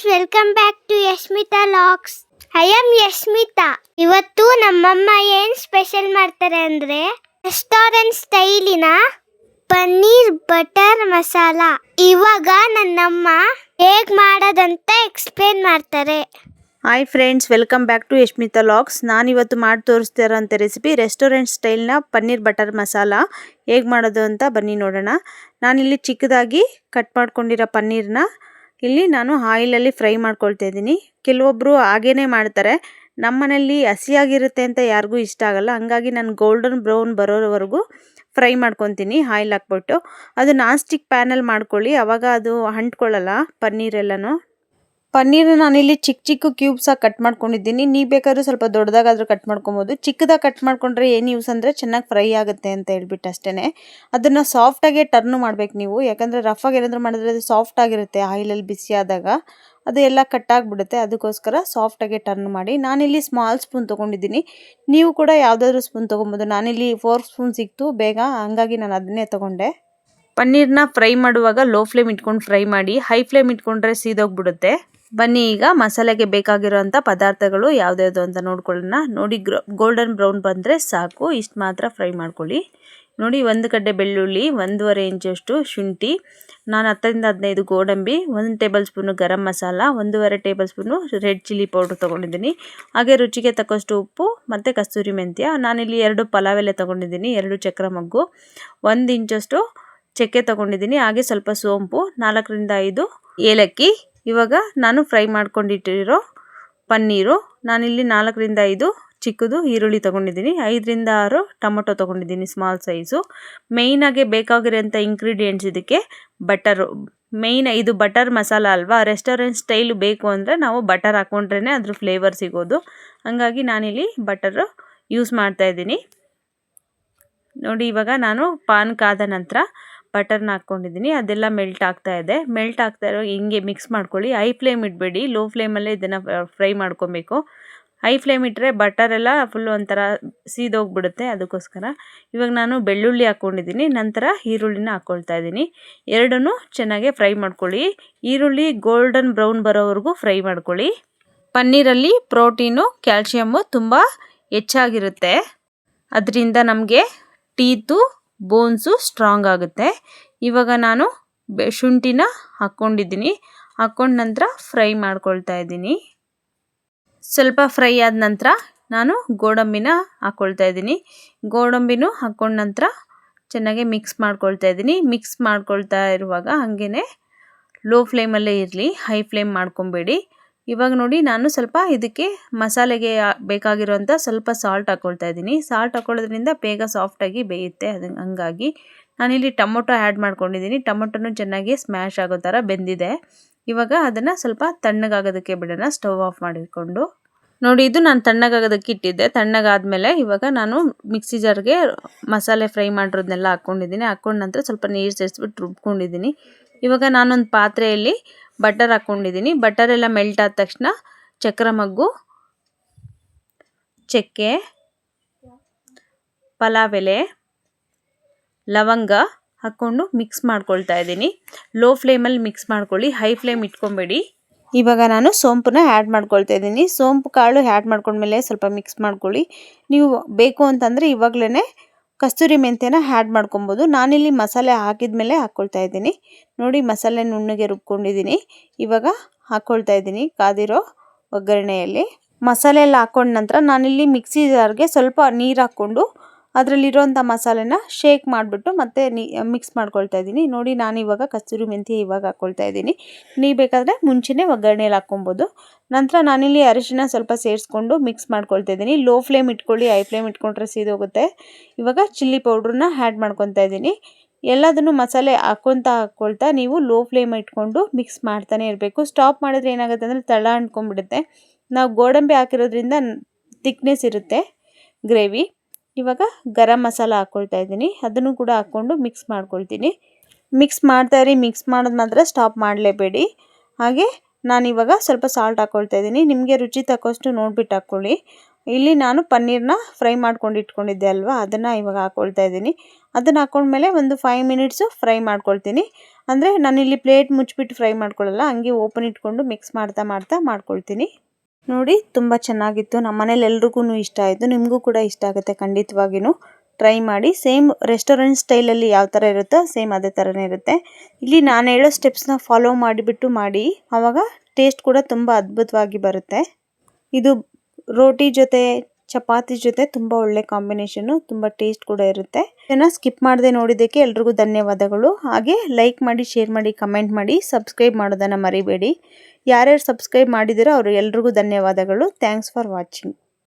Friends, welcome back to Yashmita logs. I am Yashmita. ಇವತ್ತು ನಮ್ಮಮ್ಮ ಏನು ಸ್ಪೆಷಲ್ ಮಾಡ್ತಾರೆ ಅಂದರೆ ರೆಸ್ಟೋರೆಂಟ್ ಸ್ಟೈಲಿನ ಪನ್ನೀರ್ ಬಟರ್ ಮಸಾಲ. ಇವಾಗ ನನ್ನಮ್ಮ ಹೇಗೆ ಮಾಡೋದಂತ ಎಕ್ಸ್ಪ್ಲೇನ್ ಮಾಡ್ತಾರೆ. Hi friends, welcome back to Yashmita logs. ನಾನಿವತ್ತು ಮಾಡಿ ತೋರಿಸ್ತಾ ಇರೋಂಥ ರೆಸಿಪಿ ರೆಸ್ಟೋರೆಂಟ್ ಸ್ಟೈಲ್ನ ಪನ್ನೀರ್ ಬಟರ್ ಮಸಾಲ. ಹೇಗೆ ಮಾಡೋದು ಅಂತ ಬನ್ನಿ ನೋಡೋಣ. ನಾನಿಲ್ಲಿ ಚಿಕ್ಕದಾಗಿ ಕಟ್ ಮಾಡ್ಕೊಂಡಿರೋ ಪನ್ನೀರ್ನ ಇಲ್ಲಿ ನಾನು ಆಯಿಲಲ್ಲಿ ಫ್ರೈ ಮಾಡ್ಕೊಳ್ತಾ ಇದ್ದೀನಿ. ಕೆಲವೊಬ್ಬರು ಹಾಗೇ ಮಾಡ್ತಾರೆ. ನಮ್ಮ ಮನೆಯಲ್ಲಿ ಹಸಿಯಾಗಿರುತ್ತೆ ಅಂತ ಯಾರಿಗೂ ಇಷ್ಟ ಆಗಲ್ಲ. ಹಂಗಾಗಿ ನಾನು ಗೋಲ್ಡನ್ ಬ್ರೌನ್ ಬರೋವರೆಗೂ ಫ್ರೈ ಮಾಡ್ಕೊತೀನಿ ಆಯಿಲ್ ಹಾಕ್ಬಿಟ್ಟು. ಅದು ನಾನ್ ಸ್ಟಿಕ್ ಪ್ಯಾನಲ್ಲಿ ಮಾಡ್ಕೊಳ್ಳಿ, ಆವಾಗ ಅದು ಅಂಟ್ಕೊಳ್ಳಲ್ಲ ಪನ್ನೀರೆಲ್ಲನೂ. ಪನ್ನೀರು ನಾನಿಲ್ಲಿ ಚಿಕ್ಕ ಚಿಕ್ಕ ಕ್ಯೂಬ್ಸಾಗಿ ಕಟ್ ಮಾಡ್ಕೊಂಡಿದ್ದೀನಿ. ನೀವು ಬೇಕಾದ್ರೂ ಸ್ವಲ್ಪ ದೊಡ್ಡದಾಗಾದರೂ ಕಟ್ ಮಾಡ್ಕೊಬೋದು. ಚಿಕ್ಕದಾಗಿ ಕಟ್ ಮಾಡ್ಕೊಂಡ್ರೆ ಏನು ಯೂಸ್ ಅಂದರೆ ಚೆನ್ನಾಗಿ ಫ್ರೈ ಆಗುತ್ತೆ ಅಂತ ಹೇಳ್ಬಿಟ್ಟು ಅಷ್ಟೇ. ಅದನ್ನು ಸಾಫ್ಟಾಗೆ ಟರ್ನ್ ಮಾಡಬೇಕು ನೀವು, ಯಾಕಂದರೆ ರಫಾಗಿ ಏನಾದರೂ ಮಾಡಿದ್ರೆ ಅದು ಸಾಫ್ಟ್ ಆಗಿರುತ್ತೆ. ಆಯಿಲಲ್ಲಿ ಬಿಸಿ ಆದಾಗ ಅದು ಎಲ್ಲ ಕಟ್ಟಾಗಿಬಿಡುತ್ತೆ. ಅದಕ್ಕೋಸ್ಕರ ಸಾಫ್ಟಾಗೆ ಟರ್ನ್ ಮಾಡಿ. ನಾನಿಲ್ಲಿ ಸ್ಮಾಲ್ ಸ್ಪೂನ್ ತೊಗೊಂಡಿದ್ದೀನಿ. ನೀವು ಕೂಡ ಯಾವುದಾದ್ರೂ ಸ್ಪೂನ್ ತೊಗೊಬೋದು. ನಾನಿಲ್ಲಿ 4 ಸ್ಪೂನ್ ಸಿಕ್ತು ಬೇಗ, ಹಂಗಾಗಿ ನಾನು ಅದನ್ನೇ ತೊಗೊಂಡೆ. ಪನ್ನೀರ್ನ ಫ್ರೈ ಮಾಡುವಾಗ ಲೋ ಫ್ಲೇಮ್ ಇಟ್ಕೊಂಡು ಫ್ರೈ ಮಾಡಿ. ಹೈ ಫ್ಲೇಮ್ ಇಟ್ಕೊಂಡ್ರೆ ಸೀದೋಗ್ಬಿಡುತ್ತೆ. ಬನ್ನಿ ಈಗ ಮಸಾಲೆಗೆ ಬೇಕಾಗಿರೋಂಥ ಪದಾರ್ಥಗಳು ಯಾವುದ್ಯಾವುದು ಅಂತ ನೋಡ್ಕೊಳ್ಳೋಣ. ನೋಡಿ, ಗೋಲ್ಡನ್ ಬ್ರೌನ್ ಬಂದರೆ ಸಾಕು, ಇಷ್ಟು ಮಾತ್ರ ಫ್ರೈ ಮಾಡ್ಕೊಳ್ಳಿ. ನೋಡಿ, 1 ಗಡ್ಡೆ ಬೆಳ್ಳುಳ್ಳಿ, 1.5 ಇಂಚಷ್ಟು ಶುಂಠಿ, ನಾನು 10-15 ಗೋಡಂಬಿ, 1 tablespoon garam masala, 1.5 tablespoon red chilli powder ತೊಗೊಂಡಿದ್ದೀನಿ. ಹಾಗೆ ರುಚಿಗೆ ತಕ್ಕಷ್ಟು ಉಪ್ಪು ಮತ್ತು ಕಸ್ತೂರಿ ಮೆಂತ್ಯ. ನಾನಿಲ್ಲಿ 2 ಪಲಾವ್ ಎಲೆ ತೊಗೊಂಡಿದ್ದೀನಿ, 2 ಚಕ್ರ ಮಗ್ಗು, 1 ಇಂಚಷ್ಟು ಚಕ್ಕೆ ತೊಗೊಂಡಿದ್ದೀನಿ. ಹಾಗೆ ಸ್ವಲ್ಪ ಸೋಂಪು, 4-5 ಏಲಕ್ಕಿ. ಇವಾಗ ನಾನು ಫ್ರೈ ಮಾಡ್ಕೊಂಡಿಟ್ಟಿರೋ ಪನ್ನೀರು, ನಾನಿಲ್ಲಿ 4-5 ಚಿಕ್ಕದು ಈರುಳ್ಳಿ ತೊಗೊಂಡಿದ್ದೀನಿ, 5-6 ಟೊಮೊಟೊ ತೊಗೊಂಡಿದ್ದೀನಿ ಸ್ಮಾಲ್ ಸೈಜು. ಮೇಯ್ನಾಗೆ ಬೇಕಾಗಿರೋಂಥ ಇಂಗ್ರೀಡಿಯೆಂಟ್ಸ್ ಇದಕ್ಕೆ ಬಟರು ಮೇಯ್ನ್. ಇದು ಬಟರ್ ಮಸಾಲ ಅಲ್ವಾ, ರೆಸ್ಟೋರೆಂಟ್ ಸ್ಟೈಲ್ ಬೇಕು ಅಂದರೆ ನಾವು ಬಟರ್ ಹಾಕ್ಕೊಂಡ್ರೇ ಅದ್ರ ಫ್ಲೇವರ್ ಸಿಗೋದು. ಹಾಗಾಗಿ ನಾನಿಲ್ಲಿ ಬಟರು ಯೂಸ್ ಮಾಡ್ತಾಯಿದ್ದೀನಿ. ನೋಡಿ, ಇವಾಗ ನಾನು ಪಾನ್ ಕಾದ ನಂತರ ಬಟರ್ನ ಹಾಕ್ಕೊಂಡಿದ್ದೀನಿ. ಅದೆಲ್ಲ ಮೆಲ್ಟ್ ಆಗ್ತಾ ಇದೆ. ಮೆಲ್ಟ್ ಆಗ್ತಾ ಇರೋ ಹಿಂಗೆ ಮಿಕ್ಸ್ ಮಾಡ್ಕೊಳ್ಳಿ. ಹೈ ಫ್ಲೇಮ್ ಇಡಬೇಡಿ, ಲೋ ಫ್ಲೇಮಲ್ಲೇ ಇದನ್ನು ಫ್ರೈ ಮಾಡ್ಕೊಬೇಕು. ಹೈ ಫ್ಲೇಮ್ ಇಟ್ಟರೆ ಬಟರ್ ಎಲ್ಲ ಫುಲ್ ಒಂಥರ ಸೀದೋಗ್ಬಿಡುತ್ತೆ. ಅದಕ್ಕೋಸ್ಕರ ಇವಾಗ ನಾನು ಬೆಳ್ಳುಳ್ಳಿ ಹಾಕ್ಕೊಂಡಿದ್ದೀನಿ, ನಂತರ ಈರುಳ್ಳಿನ ಹಾಕ್ಕೊಳ್ತಾ ಇದ್ದೀನಿ. ಎರಡನ್ನೂ ಚೆನ್ನಾಗಿ ಫ್ರೈ ಮಾಡ್ಕೊಳ್ಳಿ. ಈರುಳ್ಳಿ ಗೋಲ್ಡನ್ ಬ್ರೌನ್ ಬರೋವರೆಗೂ ಫ್ರೈ ಮಾಡ್ಕೊಳ್ಳಿ. ಪನ್ನೀರಲ್ಲಿ ಪ್ರೋಟೀನು, ಕ್ಯಾಲ್ಶಿಯಮ್ಮು ತುಂಬ ಹೆಚ್ಚಾಗಿರುತ್ತೆ. ಅದರಿಂದ ನಮಗೆ ಟೀತು, ಬೋನ್ಸು ಸ್ಟ್ರಾಂಗ್ ಆಗುತ್ತೆ. ಇವಾಗ ನಾನು ಶುಂಠಿನ ಹಾಕ್ಕೊಂಡಿದ್ದೀನಿ. ಹಾಕ್ಕೊಂಡ ನಂತರ ಫ್ರೈ ಮಾಡ್ಕೊಳ್ತಾ ಇದ್ದೀನಿ. ಸ್ವಲ್ಪ ಫ್ರೈ ಆದ ನಂತರ ನಾನು ಗೋಡಂಬಿನ ಹಾಕ್ಕೊಳ್ತಾ ಇದ್ದೀನಿ. ಗೋಡಂಬಿನೂ ಹಾಕ್ಕೊಂಡ ನಂತರ ಚೆನ್ನಾಗಿ ಮಿಕ್ಸ್ ಮಾಡ್ಕೊಳ್ತಾ ಇದ್ದೀನಿ. ಮಿಕ್ಸ್ ಮಾಡ್ಕೊಳ್ತಾ ಇರುವಾಗ ಹಾಗೇ ಲೋ ಫ್ಲೇಮಲ್ಲೇ ಇರಲಿ, ಹೈ ಫ್ಲೇಮ್ ಮಾಡ್ಕೊಬೇಡಿ. ಇವಾಗ ನೋಡಿ, ನಾನು ಸ್ವಲ್ಪ ಇದಕ್ಕೆ ಮಸಾಲೆಗೆ ಬೇಕಾಗಿರೋಂಥ ಸ್ವಲ್ಪ ಸಾಲ್ಟ್ ಹಾಕ್ಕೊಳ್ತಾ ಇದ್ದೀನಿ. ಸಾಲ್ಟ್ ಹಾಕ್ಕೊಳ್ಳೋದ್ರಿಂದ ಬೇಗ ಸಾಫ್ಟಾಗಿ ಬೇಯುತ್ತೆ. ಹಂಗಾಗಿ ನಾನಿಲ್ಲಿ ಟೊಮೊಟೊ ಆ್ಯಡ್ ಮಾಡ್ಕೊಂಡಿದ್ದೀನಿ. ಟೊಮೊಟೊನೂ ಚೆನ್ನಾಗಿ ಸ್ಮ್ಯಾಶ್ ಆಗೋ ಥರ ಬೆಂದಿದೆ. ಇವಾಗ ಅದನ್ನು ಸ್ವಲ್ಪ ತಣ್ಣಗಾಗೋದಕ್ಕೆ ಬಿಡೋಣ, ಸ್ಟವ್ ಆಫ್ ಮಾಡಿಕೊಂಡು. ನೋಡಿ, ಇದು ನಾನು ತಣ್ಣಗಾಗೋದಕ್ಕೆ ಇಟ್ಟಿದ್ದೆ. ತಣ್ಣಗಾದ್ಮೇಲೆ ಇವಾಗ ನಾನು ಮಿಕ್ಸಿ ಜಾರ್ಗೆ ಮಸಾಲೆ ಫ್ರೈ ಮಾಡಿರೋದನ್ನೆಲ್ಲ ಹಾಕ್ಕೊಂಡಿದ್ದೀನಿ. ಹಾಕ್ಕೊಂಡ ನಂತರ ಸ್ವಲ್ಪ ನೀರು ಸೇರಿಸ್ಬಿಟ್ಟು ರುಬ್ಕೊಂಡಿದ್ದೀನಿ. ಇವಾಗ ನಾನೊಂದು ಪಾತ್ರೆಯಲ್ಲಿ ಬಟರ್ ಹಾಕ್ಕೊಂಡಿದ್ದೀನಿ. ಬಟರ್ ಎಲ್ಲ ಮೆಲ್ಟ್ ಆದ ತಕ್ಷಣ ಚಕ್ರ ಮಗ್ಗು, ಚಕ್ಕೆ, ಪಲಾವ್ ಎಲೆ, ಲವಂಗ ಹಾಕ್ಕೊಂಡು ಮಿಕ್ಸ್ ಮಾಡ್ಕೊಳ್ತಾ ಇದ್ದೀನಿ. ಲೋ ಫ್ಲೇಮಲ್ಲಿ ಮಿಕ್ಸ್ ಮಾಡ್ಕೊಳ್ಳಿ, ಹೈ ಫ್ಲೇಮ್ ಇಟ್ಕೊಬೇಡಿ. ಇವಾಗ ನಾನು ಸೋಂಪನ್ನ ಆ್ಯಡ್ ಮಾಡ್ಕೊಳ್ತಾ ಇದ್ದೀನಿ. ಸೋಂಪು ಕಾಳು ಆ್ಯಡ್ ಮಾಡ್ಕೊಂಡ್ಮೇಲೆ ಸ್ವಲ್ಪ ಮಿಕ್ಸ್ ಮಾಡ್ಕೊಳ್ಳಿ. ನೀವು ಬೇಕು ಅಂತಂದರೆ ಇವಾಗಲೇ ಕಸ್ತೂರಿ ಮೆಂತ್ಯನ ಆ್ಯಡ್ ಮಾಡ್ಕೊಬೋದು. ನಾನಿಲ್ಲಿ ಮಸಾಲೆ ಹಾಕಿದ್ಮೇಲೆ ಹಾಕ್ಕೊಳ್ತಾ ಇದ್ದೀನಿ. ನೋಡಿ, ಮಸಾಲೆ ನುಣ್ಣಗೆ ರುಬ್ಕೊಂಡಿದ್ದೀನಿ. ಇವಾಗ ಹಾಕ್ಕೊಳ್ತಾ ಇದ್ದೀನಿ ಕಾದಿರೋ ಒಗ್ಗರಣೆಯಲ್ಲಿ. ಮಸಾಲೆ ಎಲ್ಲ ಹಾಕ್ಕೊಂಡ ನಂತರ ನಾನಿಲ್ಲಿ ಮಿಕ್ಸಿ ಜಾರ್ಗೆ ಸ್ವಲ್ಪ ನೀರು ಹಾಕ್ಕೊಂಡು ಅದರಲ್ಲಿರೋಂಥ ಮಸಾಲೆನ ಶೇಕ್ ಮಾಡಿಬಿಟ್ಟು ಮತ್ತೆ ಮಿಕ್ಸ್ ಮಾಡ್ಕೊಳ್ತಾ ಇದ್ದೀನಿ. ನೋಡಿ, ನಾನು ಇವಾಗ ಕಸ್ತೂರಿ ಮೆಂತ್ಯ ಇವಾಗ ಹಾಕ್ಕೊಳ್ತಾ ಇದ್ದೀನಿ. ನೀವು ಬೇಕಾದರೆ ಮುಂಚೆನೇ ಒಗ್ಗರಣೆಯಲ್ಲಿ ಹಾಕ್ಕೊಬೋದು. ನಂತರ ನಾನಿಲ್ಲಿ ಅರಿಶಿನ ಸ್ವಲ್ಪ ಸೇರಿಸ್ಕೊಂಡು ಮಿಕ್ಸ್ ಮಾಡ್ಕೊಳ್ತಾ ಇದ್ದೀನಿ. ಲೋ ಫ್ಲೇಮ್ ಇಟ್ಕೊಳ್ಳಿ, ಹೈ ಫ್ಲೇಮ್ ಇಟ್ಕೊಂಡ್ರೆ ಸೀದೋಗುತ್ತೆ. ಇವಾಗ ಚಿಲ್ಲಿ ಪೌಡ್ರನ್ನ ಆ್ಯಡ್ ಮಾಡ್ಕೊತಾ ಇದ್ದೀನಿ. ಎಲ್ಲದನ್ನು ಮಸಾಲೆ ಹಾಕ್ಕೊಳ್ತಾ ನೀವು ಲೋ ಫ್ಲೇಮ್ ಇಟ್ಕೊಂಡು ಮಿಕ್ಸ್ ಮಾಡ್ತಾನೆ ಇರಬೇಕು. ಸ್ಟಾಪ್ ಮಾಡಿದ್ರೆ ಏನಾಗುತ್ತೆ ಅಂದರೆ ತಳ ಅಂಟ್ಕೊಂಡ್ಬಿಡುತ್ತೆ. ನಾವು ಗೋಡಂಬಿ ಹಾಕಿರೋದ್ರಿಂದ ಥಿಕ್ನೆಸ್ ಇರುತ್ತೆ ಗ್ರೇವಿ. ಇವಾಗ ಗರಂ ಮಸಾಲ ಹಾಕ್ಕೊಳ್ತಾ ಇದ್ದೀನಿ. ಅದನ್ನು ಕೂಡ ಹಾಕ್ಕೊಂಡು ಮಿಕ್ಸ್ ಮಾಡ್ಕೊಳ್ತೀನಿ. ಮಿಕ್ಸ್ ಮಾಡ್ತಾಯಿರಿ. ಮಿಕ್ಸ್ ಮಾಡೋದು ಮಾತ್ರ ಸ್ಟಾಪ್ ಮಾಡಲೇಬೇಡಿ. ಹಾಗೆ ನಾನಿವಾಗ ಸ್ವಲ್ಪ ಸಾಲ್ಟ್ ಹಾಕ್ಕೊಳ್ತಾ ಇದ್ದೀನಿ. ನಿಮಗೆ ರುಚಿ ತಕ್ಕಷ್ಟು ನೋಡಿಬಿಟ್ಟು ಹಾಕ್ಕೊಳ್ಳಿ. ಇಲ್ಲಿ ನಾನು ಪನ್ನೀರ್ನ ಫ್ರೈ ಮಾಡ್ಕೊಂಡು ಇಟ್ಕೊಂಡಿದ್ದೆ ಅಲ್ವಾ, ಅದನ್ನು ಇವಾಗ ಹಾಕ್ಕೊಳ್ತಾ ಇದ್ದೀನಿ. ಅದನ್ನು ಹಾಕ್ಕೊಂಡ್ಮೇಲೆ ಒಂದು 5 ಮಿನಿಟ್ಸು ಫ್ರೈ ಮಾಡ್ಕೊಳ್ತೀನಿ. ಅಂದರೆ ನಾನಿಲ್ಲಿ ಪ್ಲೇಟ್ ಮುಚ್ಚಿಬಿಟ್ಟು ಫ್ರೈ ಮಾಡ್ಕೊಳ್ಳಲ್ಲ, ಹಂಗೆ ಓಪನ್ ಇಟ್ಕೊಂಡು ಮಿಕ್ಸ್ ಮಾಡ್ತಾ ಮಾಡ್ಕೊಳ್ತೀನಿ. ನೋಡಿ ತುಂಬ ಚೆನ್ನಾಗಿತ್ತು. ನಮ್ಮ ಮನೇಲಿ ಎಲ್ರಿಗೂ ಇಷ್ಟ ಆಯಿತು. ನಿಮಗೂ ಕೂಡ ಇಷ್ಟ ಆಗುತ್ತೆ ಖಂಡಿತವಾಗಿಯೂ. ಟ್ರೈ ಮಾಡಿ. ಸೇಮ್ ರೆಸ್ಟೋರೆಂಟ್ ಸ್ಟೈಲಲ್ಲಿ ಯಾವ ಥರ ಇರುತ್ತೋ ಸೇಮ್ ಅದೇ ಥರನೇ ಇರುತ್ತೆ. ಇಲ್ಲಿ ನಾನು ಹೇಳೋ ಸ್ಟೆಪ್ಸ್ನ ಫಾಲೋ ಮಾಡಿಬಿಟ್ಟು ಮಾಡಿ, ಆವಾಗ ಟೇಸ್ಟ್ ಕೂಡ ತುಂಬ ಅದ್ಭುತವಾಗಿ ಬರುತ್ತೆ. ಇದು ರೋಟಿ ಜೊತೆ ಚಪಾತಿ ಜೊತೆ ತುಂಬ ಒಳ್ಳೆ ಕಾಂಬಿನೇಷನ್ನು, ತುಂಬ ಟೇಸ್ಟ್ ಕೂಡ ಇರುತ್ತೆ. ಇದನ್ನು ಸ್ಕಿಪ್ ಮಾಡದೆ ನೋಡಿದ್ದಕ್ಕೆ ಎಲ್ರಿಗೂ ಧನ್ಯವಾದಗಳು. ಹಾಗೆ ಲೈಕ್ ಮಾಡಿ, ಶೇರ್ ಮಾಡಿ, ಕಮೆಂಟ್ ಮಾಡಿ, ಸಬ್ಸ್ಕ್ರೈಬ್ ಮಾಡೋದನ್ನು ಮರಿಬೇಡಿ. ಯಾರ್ಯಾರು ಸಬ್ಸ್ಕ್ರೈಬ್ ಮಾಡಿದ್ದೀರೋ ಅವರು ಎಲ್ರಿಗೂ ಧನ್ಯವಾದಗಳು. Thanks for watching.